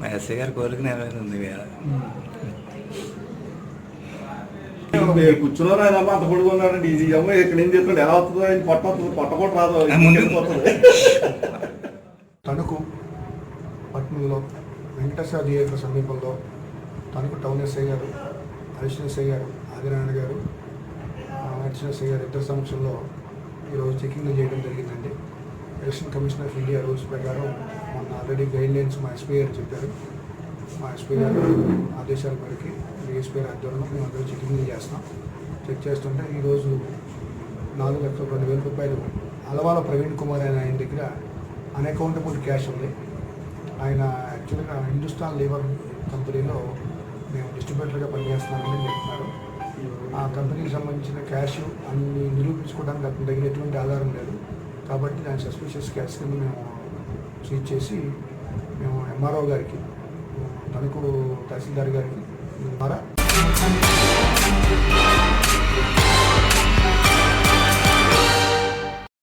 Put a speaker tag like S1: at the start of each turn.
S1: మా ఎస్ఐ గారి కోరిక నెరవేరింది.
S2: కూర్చున్నారు ఆయన అంత పొడుగున్నాడండి. ఇది అమ్మ ఇక్కడ ఏం చేస్తున్నాడు, ఎలా వస్తుందో ఆయన పొట్ట వస్తుంది, పొట్ట కూడా రాదు.
S3: తణుకు పట్నంలో వెంకటేశ్వర థియేటర్ సమీపంలో తణుకు టౌన్ ఎస్ఐ గారు, అడిషనల్ ఎస్ఐ గారు ఆదినారాయణ గారు, అడిషనల్ ఎస్ఐ గారు ఇద్దరు సమక్షంలో ఈరోజు చెకింగ్ చేయడం జరిగిందండి. Election commission of India rules ప్రకారం మొన్న ఆల్రెడీ గైడ్ లైన్స్ మా ఎస్పీ గారు చెప్పారు. మా ఎస్పీ గారు ఆదేశాల మేరకి డిఎస్పీ గారి ఆధ్వర్యంలో మేము అందరూ చెకింగ్ చేస్తాం. చెక్ చేస్తుంటే ఈరోజు 4,02,000 రూపాయలు అలవాల ప్రవీణ్ కుమార్ ఆయన దగ్గర అన్అకౌంటబుల్ క్యాష్ ఉంది. ఆయన యాక్చువల్గా హిందుస్థాన్ లీవర్ కంపెనీలో మేము డిస్ట్రిబ్యూటర్గా పనిచేస్తున్నామని చెప్తున్నారు. ఆ కంపెనీకి సంబంధించిన క్యాష్ అన్ని నిరూపించుకోవడానికి అతని దగ్గర ఎటువంటి ఆధారం లేదు. కాబట్టి దాని సస్పిషియస్ క్యాష్ కింద మేము సీజ్ చేసి మేము ఎంఆర్ఓ గారికి, తణుకు తహసీల్దార్ గారికి ద్వారా